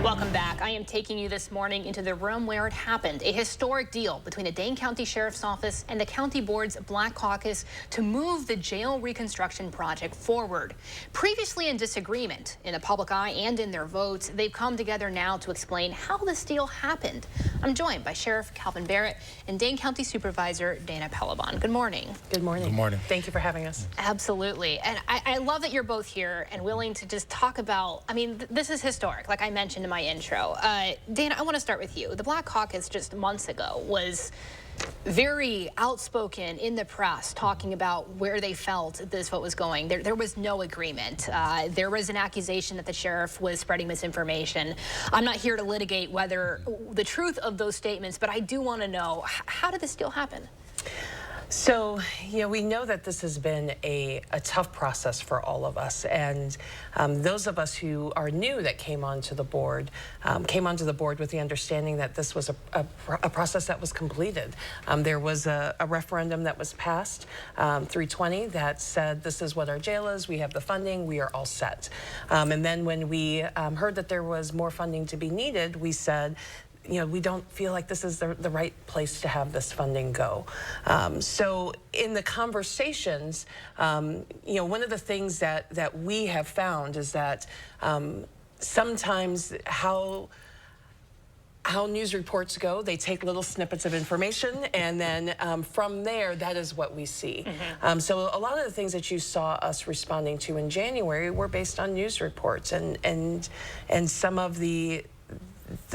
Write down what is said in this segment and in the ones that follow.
Welcome back. I am taking you this morning into the room where it happened. A historic deal between the Dane County Sheriff's Office and the County Board's Black Caucus to move the jail reconstruction project forward. Previously in disagreement in the public eye and in their votes, they've come together now to explain how this deal happened. I'm joined by Sheriff Kalvin Barrett and Dane County Supervisor Dana Pellebon. Good morning. Good morning. Good morning. Thank you for having us. Absolutely. And I love that you're both here and willing to just talk about, I mean, this is historic, like I mentioned in my intro. Dana, I want to start with you. The Black Caucus just months ago was very outspoken in the press talking about where they felt this vote was going. There was no agreement. There was an accusation that the sheriff was spreading misinformation. I'm not here to litigate whether the truth of those statements, but I do want to know, how did this deal happen? So, we know that this has been a tough process for all of us, and those of us who are new that came onto the board with the understanding that this was a process that was completed. There was a referendum that was passed, 320, that said this is what our jail is, we have the funding, we are all set. And then when we heard that there was more funding to be needed, we said, we don't feel like this is the right place to have this funding go. So in the conversations, one of the things that we have found is that sometimes how news reports go, they take little snippets of information, and then from there, that is what we see. Mm-hmm. So a lot of the things that you saw us responding to in January were based on news reports and some of the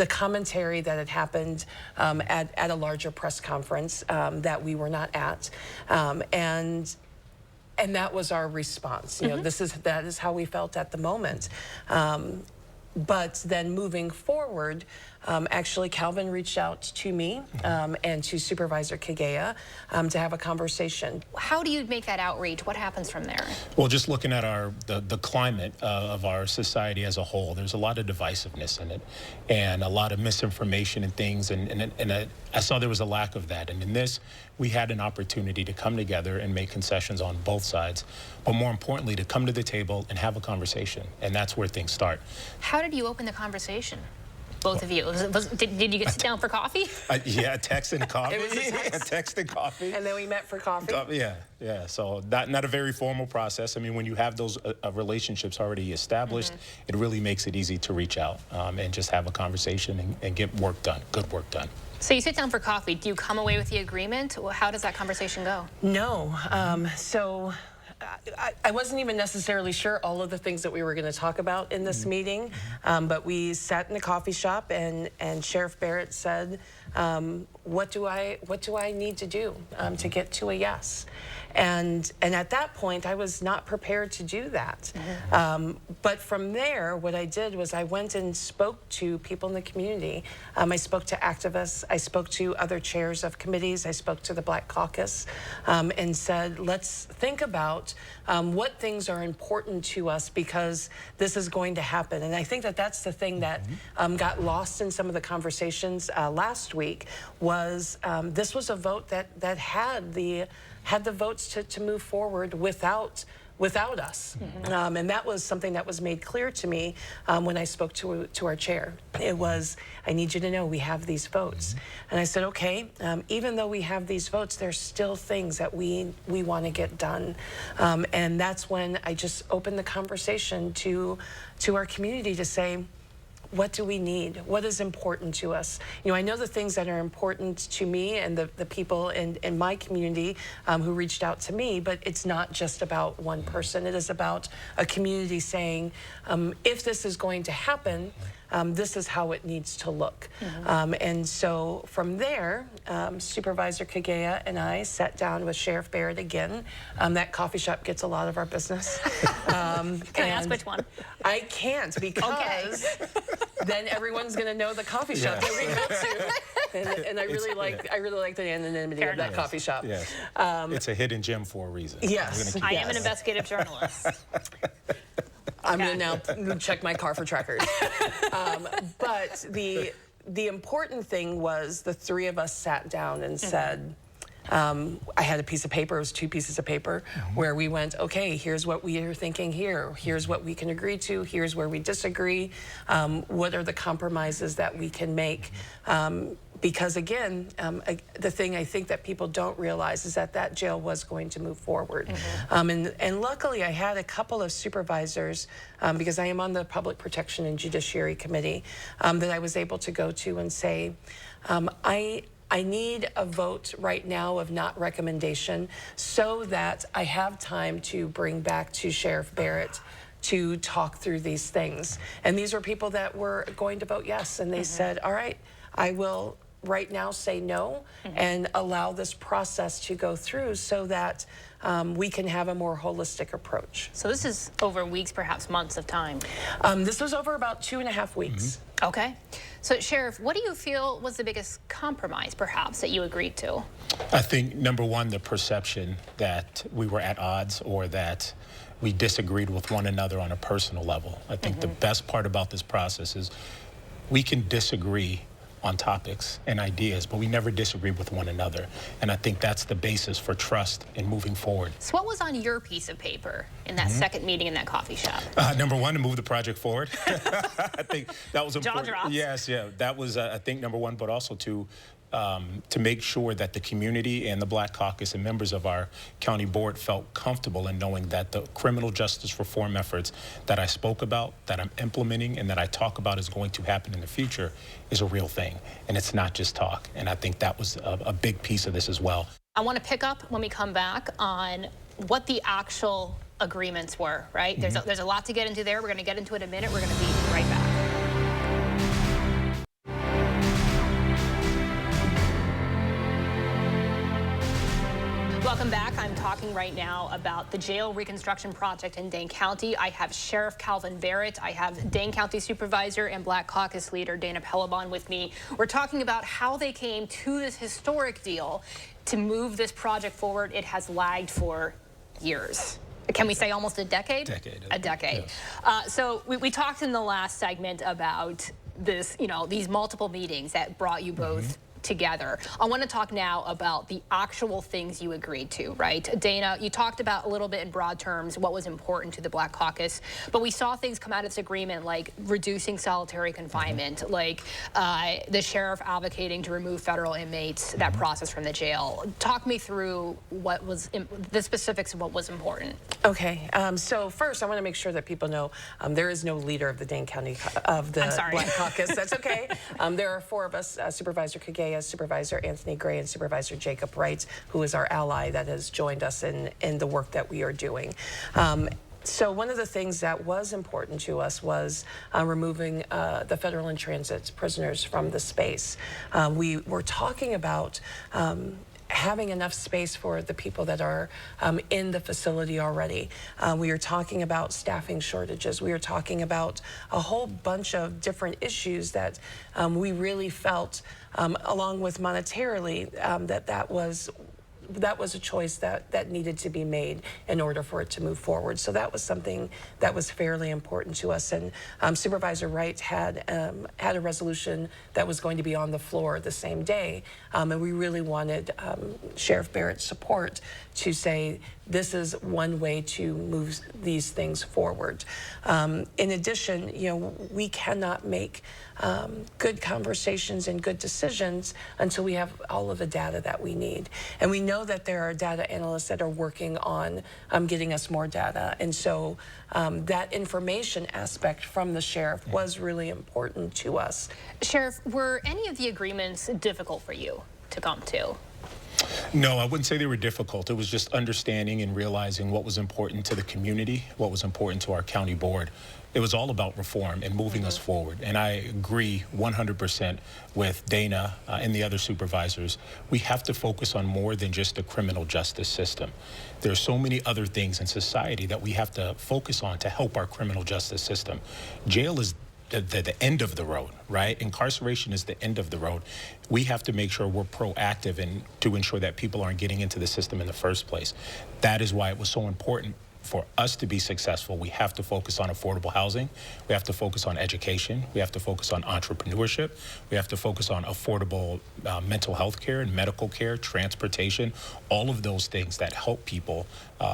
commentary that had happened at a larger press conference that we were not at, and that was our response. Mm-hmm. That is how we felt at the moment. But then moving forward, actually Kalvin reached out to me and to Supervisor Kagea to have a conversation. How do you make that outreach? What happens from there? Well, just looking at the climate of our society as a whole, there's a lot of divisiveness in it and a lot of misinformation and things, and I saw there was a lack of that. And in this, we had an opportunity to come together and make concessions on both sides, but more importantly, to come to the table and have a conversation, and that's where things start. How did you open the conversation? Both of you. Did you get sit down for coffee? Yeah, text and coffee. It was a text. Text and coffee. And then we met for coffee. Yeah. So not a very formal process. I mean, when you have those relationships already established, mm-hmm. It really makes it easy to reach out and just have a conversation and get work done, good work done. So you sit down for coffee. Do you come away with the agreement? How does that conversation go? No. So I wasn't even necessarily sure all of the things that we were going to talk about in this meeting, but we sat in a coffee shop, and Sheriff Barrett said, what do I need to do to get to a yes? And at that point, I was not prepared to do that. Mm-hmm. But from there, what I did was I went and spoke to people in the community. I spoke to activists. I spoke to other chairs of committees. I spoke to the Black Caucus and said, let's think about what things are important to us because this is going to happen. And I think that that's the thing that got lost in some of the conversations last week was this was a vote that had the votes to move forward without us. Mm-hmm. And that was something that was made clear to me when I spoke to our chair. It was, I need you to know we have these votes. Mm-hmm. And I said, okay, even though we have these votes, there's still things that we want to get done. And that's when I just opened the conversation to our community to say, what do we need? What is important to us? I know the things that are important to me and the people in my community who reached out to me, but it's not just about one person. It is about a community saying, if this is going to happen, this is how it needs to look. Mm-hmm. And so from there, Supervisor Kagea and I sat down with Sheriff Barrett again. That coffee shop gets a lot of our business. Can I ask which one? I can't because then everyone's going to know the coffee shop that we go to. And I really like the anonymity of that coffee shop. Yes. It's a hidden gem for a reason. Yes. I am an investigative journalist. I'm going to now check my car for trackers. But the important thing was the three of us sat down and said, I had a piece of paper, it was 2 pieces of paper, where we went, okay, here's what we are thinking here, here's what we can agree to, here's where we disagree, what are the compromises that we can make. Because again, the thing I think that people don't realize is that that jail was going to move forward. And luckily I had a couple of supervisors, because I am on the Public Protection and Judiciary Committee, that I was able to go to and say, I need a vote right now of not recommendation so that I have time to bring back to Sheriff Barrett to talk through these things. And these were people that were going to vote yes, and they said, all right, I will right now say no and allow this process to go through so that we can have a more holistic approach. So this is over weeks, perhaps months of time. This was over about 2.5 weeks. Okay. So, Sheriff, what do you feel was the biggest compromise, perhaps, that you agreed to? I think, number one, the perception that we were at odds or that we disagreed with one another on a personal level. I think the best part about this process is we can disagree on topics and ideas, but we never disagree with one another. And I think that's the basis for trust in moving forward. So what was on your piece of paper in that second meeting in that coffee shop? Number one, to move the project forward. I think that was important. Jaw drops. Yes, yeah, that was, I think, number one, but also to make sure that the community and the Black Caucus and members of our county board felt comfortable in knowing that the criminal justice reform efforts that I spoke about, that I'm implementing, and that I talk about is going to happen in the future is a real thing. And it's not just talk. And I think that was a big piece of this as well. I want to pick up when we come back on what the actual agreements were, right? There's a lot to get into there. We're going to get into it in a minute. We're going to be right back. Welcome back. I'm talking right now about the jail reconstruction project in Dane County. I have Sheriff Kalvin Barrett. I have Dane County Supervisor and Black Caucus leader Dana Pellebon with me. We're talking about how they came to this historic deal to move this project forward. It has lagged for years. Can we say almost a decade? A decade. Yes. So we talked in the last segment about this, these multiple meetings that brought you both together. I want to talk now about the actual things you agreed to, right? Dana, you talked about a little bit in broad terms what was important to the Black Caucus, but we saw things come out of this agreement like reducing solitary confinement, like the sheriff advocating to remove federal inmates, that process from the jail. Talk me through what was the specifics of what was important. Okay, so first I want to make sure that people know there is no leader of the Dane County Black Caucus. That's okay. There are 4 of us, Supervisor Kagea, Supervisor Anthony Gray, and Supervisor Jacob Wright, who is our ally that has joined us in the work that we are doing. So one of the things that was important to us was removing the federal in transit prisoners from the space. We were talking about having enough space for the people that are in the facility already. We are talking about staffing shortages. We are talking about a whole bunch of different issues that we really felt, along with monetarily, that was a choice that needed to be made in order for it to move forward. So that was something that was fairly important to us. And Supervisor Wright had a resolution that was going to be on the floor the same day. And we really wanted Sheriff Barrett's support to say, this is one way to move these things forward. In addition, we cannot make good conversations and good decisions until we have all of the data that we need. And we know that there are data analysts that are working on getting us more data. And so that information aspect from the sheriff was really important to us. Sheriff, were any of the agreements difficult for you to come to? No, I wouldn't say they were difficult. It was just understanding and realizing what was important to the community, what was important to our county board. It was all about reform and moving us forward. And I agree 100% with Dana and the other supervisors. We have to focus on more than just the criminal justice system. There are so many other things in society that we have to focus on to help our criminal justice system. Jail is the end of the road, right? Incarceration is the end of the road. We have to make sure we're proactive and to ensure that people aren't getting into the system in the first place. That is why it was so important for us to be successful, we have to focus on affordable housing. We have to focus on education. We have to focus on entrepreneurship. We have to focus on affordable mental health care and medical care, transportation, all of those things that help people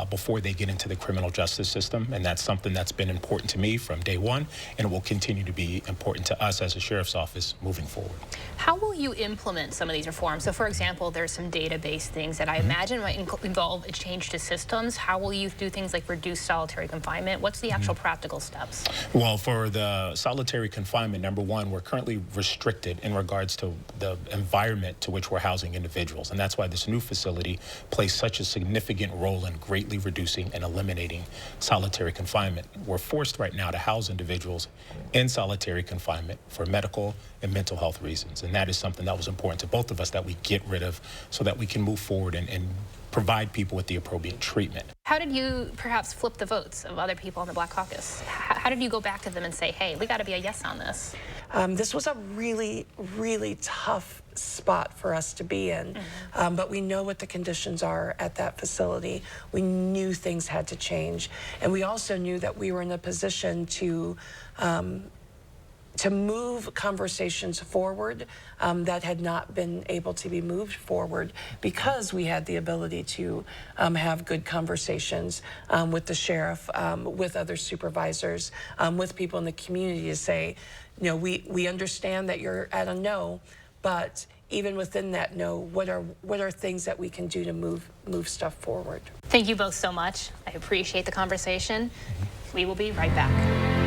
before they get into the criminal justice system. And that's something that's been important to me from day one, and it will continue to be important to us as a sheriff's office moving forward. How will you implement some of these reforms? So, for example, there's some database things that I imagine might involve a change to systems. How will you do things like reduce solitary confinement? What's the actual practical steps? Well, for the solitary confinement, number one, we're currently restricted in regards to the environment to which we're housing individuals. And that's why this new facility plays such a significant role in greatly reducing and eliminating solitary confinement. We're forced right now to house individuals in solitary confinement for medical and mental health reasons. And that is something that was important to both of us that we get rid of so that we can move forward and provide people with the appropriate treatment. How did you perhaps flip the votes of other people in the Black Caucus? How did you go back to them and say, hey, we got to be a yes on this? This was a really, really tough spot for us to be in, but we know what the conditions are at that facility. We knew things had to change, and we also knew that we were in a position to move conversations forward that had not been able to be moved forward because we had the ability to have good conversations with the sheriff, with other supervisors, with people in the community to say, you know, we understand that you're at a no, but even within that no, what are things that we can do to move stuff forward? Thank you both so much. I appreciate the conversation. We will be right back.